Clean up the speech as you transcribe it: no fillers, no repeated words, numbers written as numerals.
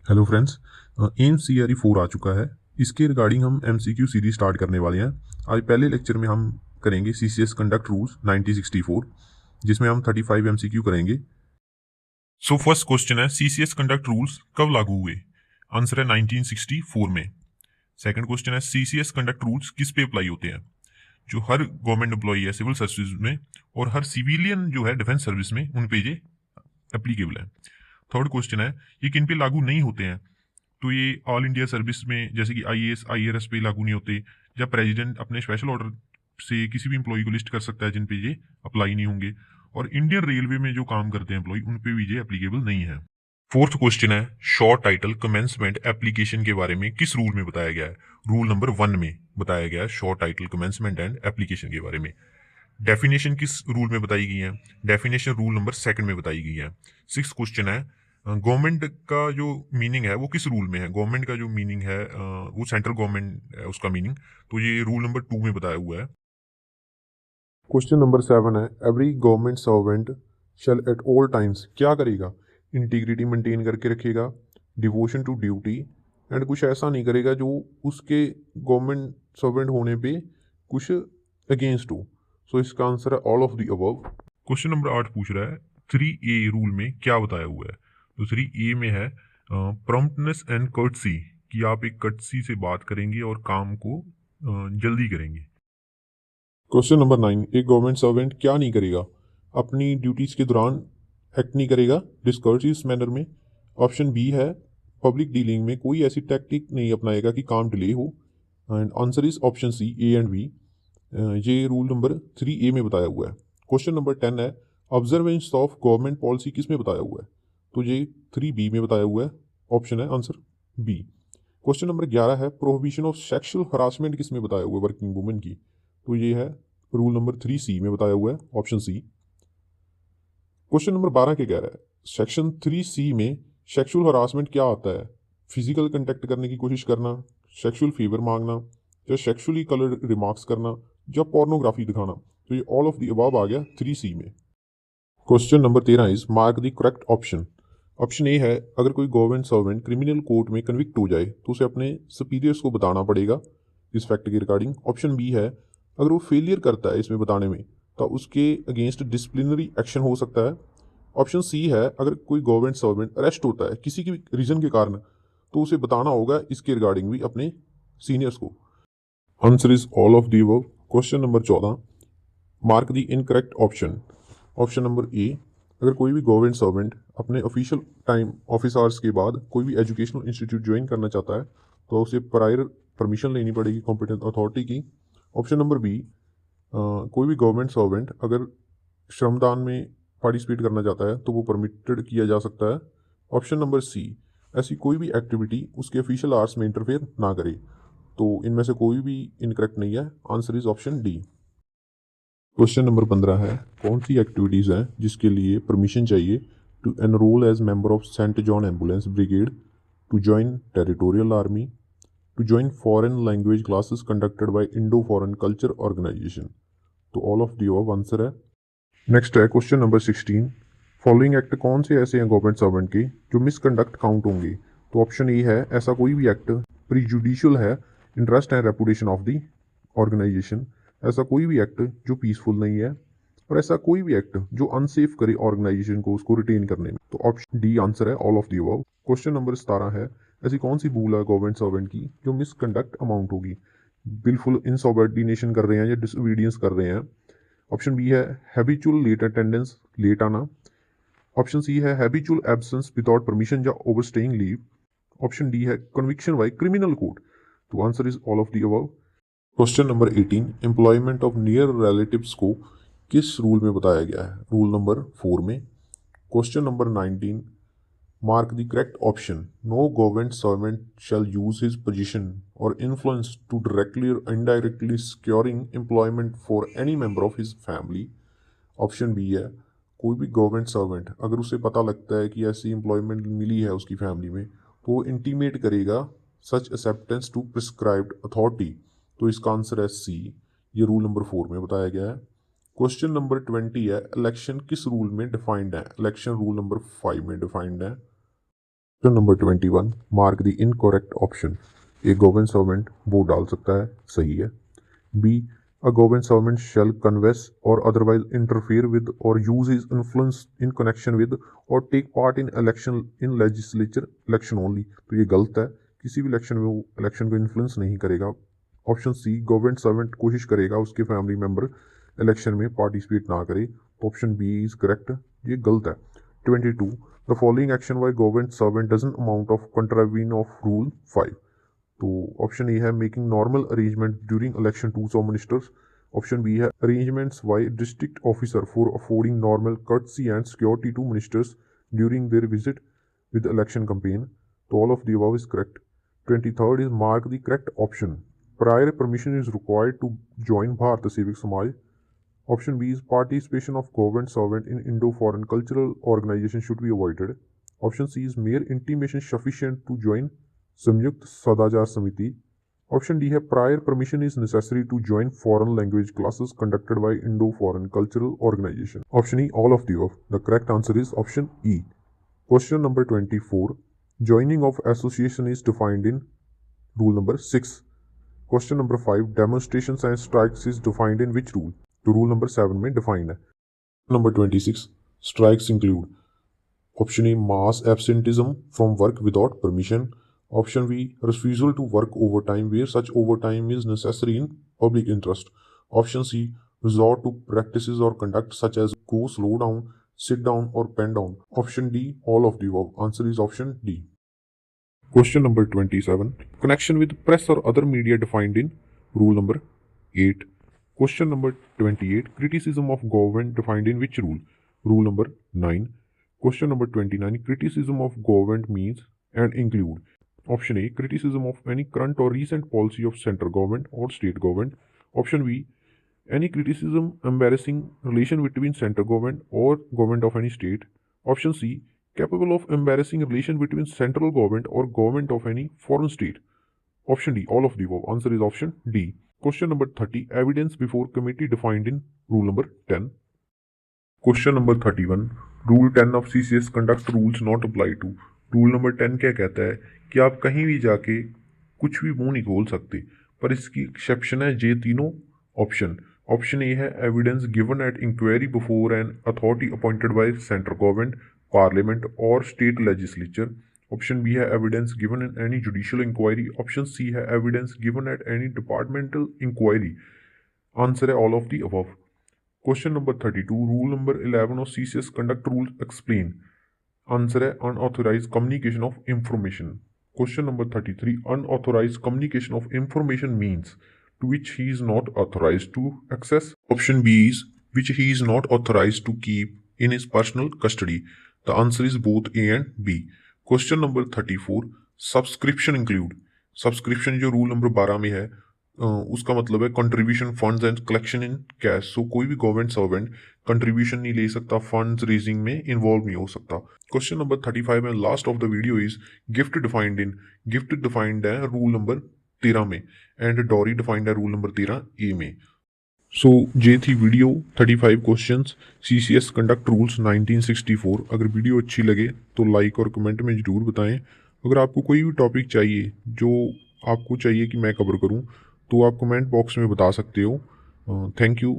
Hello friends. AIIMS CRE 4 आ चुका है। इसके रिगार्डिंग हम एमसीक्यू सीरीज स्टार्ट करने वाले हैं। आज पहले लेक्चर में हम करेंगे सीसीएस कंडक्ट रूल्स 1964, जिसमें हम 35 एमसीक्यू करेंगे। सो फर्स्ट क्वेश्चन है, सीसीएस कंडक्ट रूल्स कब लागू हुए? आंसर है 1964 में। सेकंड क्वेश्चन है, सीसीएस कंडक्ट रूल्स किस पे अप्लाई होते हैं? जो हर गवर्नमेंट एम्प्लॉई है सिविल सर्विस में, और हर सिविलियन जो है डिफेंस सर्विस में, उन पे ये एप्लीकेबल है। थर्ड क्वेश्चन है, ये किन पे लागू नहीं होते हैं? तो ये ऑल इंडिया सर्विस में, जैसे कि आईएएस आईआरएस पे लागू नहीं होते। जब प्रेसिडेंट अपने स्पेशल ऑर्डर से किसी भी एम्प्लॉय को लिस्ट कर सकता है जिन पे ये अप्लाई नहीं होंगे। और इंडियन रेलवे में जो काम करते हैं एम्प्लॉय, उन पे भी ये एप्लीकेबल नहीं है। फोर्थ क्वेश्चन है, शॉर्ट टाइटल कमेंसमेंट एप्लीकेशन के बारे में किस रूल में बताया गया है? रूल नंबर 1 में बताया गया है short title commencement and application के बारे में। डेफिनेशन किस रूल में बताई गई है? डेफिनेशन रूल नंबर 2 में बताई गई है। सिक्स क्वेश्चन है, गवर्नमेंट का जो मीनिंग है वो किस रूल में है? गवर्नमेंट का जो मीनिंग है वो सेंट्रल गवर्नमेंट है उसका मीनिंग, तो ये रूल नंबर 2 में बताया हुआ है। क्वेश्चन नंबर 7 है, every government servant shell at all times क्या करेगा? इंटीग्रिटी मेंटेन करके रखेगा, डिवोशन टू ड्यूटी, एंड कुछ ऐसा नहीं करेगा जो उसके गवर्नमेंट सर्वेंट होने पे कुछ अगेंस्ट हो। सो इसका आंसर है all of the above. Question number 8 पूछ रहा है, 3A रूल में क्या बताया हुआ है? तो 3A में है प्रॉम्प्टनेस एंड कर्टसी, कि आप एक कर्टसी से बात करेंगे और काम को जल्दी करेंगे। क्वेश्चन नंबर 9, एक गवर्नमेंट सर्वेंट क्या नहीं करेगा? अपनी ड्यूटीज के दौरान एक्ट नहीं करेगा डिस्कर्टियस मैनर में। ऑप्शन बी है, पब्लिक डीलिंग में कोई ऐसी टैक्टिक नहीं अपनाएगा कि काम डिले हो। And answer is option C, A and B. ये रूल नंबर 3A में बताया हुआ है। क्वेश्चन नंबर 10 है, ऑब्जर्वेंस ऑफ गवर्नमेंट पॉलिसी किस में बताया हुआ है? तो ये 3B में बताया हुआ है। ऑप्शन है आंसर बी। क्वेश्चन नंबर 11 है, प्रोहिबिशन ऑफ सेक्सुअल हरासमेंट किस में बताया हुआ है वर्किंग वुमेन की? तो ये है रूल नंबर 3C में बताया हुआ है, ऑप्शन सी। क्वेश्चन नंबर 12 के कह रहा है, सेक्शन 3C में सेक्सुअल हरासमेंट क्या आता है? फिजिकल कंटेक्ट करने की कोशिश करना, सेक्सुअल फेवर मांगना, या सेक्सुअली कलर्ड रिमार्क्स करना, या पोर्नोग्राफी दिखाना। तो ये ऑल ऑफ द अबव आ गया 3C में। Question number 13 is mark the correct option. Option A है, अगर कोई गवर्नमेंट सर्वेंट क्रिमिनल कोर्ट में कन्विक्ट हो जाए तो उसे अपने सुपीरियर्स को बताना पड़ेगा इस फैक्ट के रिगार्डिंग। ऑप्शन बी है, अगर वो फेलियर करता है इसमें बताने में तो उसके अगेंस्ट डिसिप्लिनरी एक्शन हो सकता है। ऑप्शन सी है, अगर कोई गवर्नमेंट सर्वेंट अरेस्ट होता है किसी भी रीजन के कारण तो उसे बताना होगा इसके रिगार्डिंग भी अपने सीनियर्स को। Answer is all of the above. Question number 14, mark the incorrect option. Option number A, अगर कोई भी गवर्नमेंट सर्वेंट अपने ऑफिशियल टाइम ऑफिस आवर्स के बाद कोई भी एजुकेशनल इंस्टीट्यूट ज्वाइन करना चाहता है तो उसे प्रायर परमिशन लेनी पड़ेगी कॉम्पिटेंट अथॉरिटी की। ऑप्शन नंबर बी, कोई भी गवर्नमेंट सर्वेंट अगर श्रमदान में पार्टिसिपेट करना चाहता है तो वो परमिटेड किया जा सकता है। ऑप्शन नंबर सी, ऐसी कोई भी एक्टिविटी उसके ऑफिशियल आवर्स में इंटरफेयर ना करे। तो इनमें से कोई भी इनकरेक्ट नहीं है। Answer is option D. Question number 15 है, कौन सी एक्टिविटीज़ हैं जिसके लिए परमिशन चाहिए? To enrol as member of Saint John ambulance brigade, to join territorial army, to join foreign language classes conducted by Indo foreign culture organisation. तो all of the above answer है। Next है question number 16, following act कौन से ऐसे हैं government servant के जो misconduct count होंगे? तो ऑप्शन ए है, ऐसा कोई भी एक्ट प्रीजुडिशियल है interest and reputation of the organization. ऐसा कोई भी एक्ट जो पीसफुल नहीं है, और ऐसा कोई भी एक्ट जो अनसेफ करे ऑर्गेनाइजेशन को उसको रिटेन करने में। तो ऑप्शन डी आंसर है, all of the above. Question number 17 है, ऐसी कौन सी भूल है गवर्नमेंट सर्वेंट की जो मिसकंडक्ट अमाउंट होगी? बिल्कुल इनसॉबर्डिनेशन कर रहे हैं या डिसोबीडियंस कर रहे हैं। ऑप्शन बी है हैबिचुअल लेट अटेंडेंस, लेट आना। ऑप्शन सी है हैबिचुअल एब्सेंस विदाउट परमिशन या ओवरस्टेइंग लीव। ऑप्शन डी है कन्विक्शन बाय क्रिमिनल कोड। तो answer is all of the above. Question number 18, employment of near relatives को किस rule में बताया गया है? रूल नंबर 4 में। Question number 19, mark the correct option. No government servant shall use his position or influence to directly or indirectly securing employment for any member of his family. Option B है, कोई भी government servant अगर उसे पता लगता है कि ऐसी एम्प्लॉयमेंट मिली है उसकी फैमिली में तो वो इंटीमेट करेगा सच एक्सेप्टेंस टू प्रिस्क्राइब्ड अथॉरिटी। तो इसका आंसर है सी, ये रूल नंबर 4 में बताया गया है। क्वेश्चन नंबर 20 है, इलेक्शन किस रूल में डिफाइंड है? इलेक्शन रूल नंबर 5 में डिफाइंड है। Question number 21, mark the incorrect option. A government servant vote डाल सकता है, सही है। B, a government servant shall canvass or otherwise interfere with or use his influence in connection with or take part in election in legislature election only. तो ये गलत है, किसी भी इलेक्शन में वो इलेक्शन को इन्फ्लुएंस नहीं करेगा। ऑप्शन सी, गवर्नमेंट सर्वेंट कोशिश करेगा उसके फैमिली मेंबर इलेक्शन में पार्टिसिपेट ना करे। तो ऑप्शन बी इज करेक्ट, ये गलत है। 22, the following action by government servant doesn't amount of contravene of rule 5। तो ऑप्शन ए है making normal arrangement during election tours of ministers. Option B है arrangements by district officer for affording normal courtesy and security to ministers during their visit with election campaign. So all of the above is correct. 23rd is mark the correct option. Prior permission is required to join Bharata Civic Samaj. Option B is participation of government servant in Indo-foreign cultural organization should be avoided. Option C is mere intimation sufficient to join Samyukt Sadajar Samiti. Option D है prior permission is necessary to join foreign language classes conducted by Indo-foreign cultural organization. Option E, all of the above. The correct answer is option E. Question number 24. Joining of association is defined in rule number 6. Question number 5. Demonstrations and strikes is defined in which rule? तो rule number 7 में defined है. Number 26. Strikes include option A, mass absenteeism from work without permission. Option B, refusal to work overtime where such overtime is necessary in public interest. Option C, resort to practices or conduct such as go slow down, sit down or pen down. Option D, all of the above. Answer is option D. Question number 27. Connection with press or other media defined in rule number 8. Question number 28. Criticism of government defined in which rule? Rule number 9. Question number 29. Criticism of government means and include. Option A, criticism of any current or recent policy of central government or state government. Option B, any criticism embarrassing relation between central government or government of any state. Option C, capable of embarrassing relation between central government or government of any foreign state. Option D, all of the above. Answer is option D. Question number 30. Evidence before committee defined in rule number 10. Question number 31. Rule 10 of CCS conduct rules not apply to. Rule number 10 क्या कहता है कि आप कहीं भी जाके कुछ भी मुंह नहीं खोल सकते, पर इसकी एक्सेप्शन है ये तीनों ऑप्शन. ऑप्शन ए है evidence given at inquiry before an authority appointed by central government, parliament or state legislature. Option B है evidence given in any judicial inquiry. Option C है evidence given at any departmental inquiry. Answer है all of the above. Question number 32. Rule number 11 of CCS conduct rule explain. Answer है unauthorised communication of information. Question number 33. Unauthorised communication of information means to which he is not authorized to access. Option B is which he is not authorized to keep in his personal custody. The answer is both A and B. Question number 34. Subscription include. Subscription जो rule number 12 में है उसका मतलब है contribution funds and collection in cash. So कोई भी government servant contribution नहीं ले सकता, फंड्स रेजिंग में इन्वॉल्व नहीं हो सकता. क्वेश्चन नंबर 35 में last of the video is gift defined in. Gift defined है रूल नंबर 13 में एंड डॉरी डिफाइंड है रूल नंबर 13 ए में. सो ये थी video 35 questions CCS conduct rules 1964. अगर वीडियो अच्छी लगे तो लाइक और कमेंट में ज़रूर बताएं. अगर आपको कोई भी टॉपिक चाहिए जो आपको चाहिए कि मैं कवर करूं तो आप कमेंट बॉक्स में बता सकते हो. Thank you.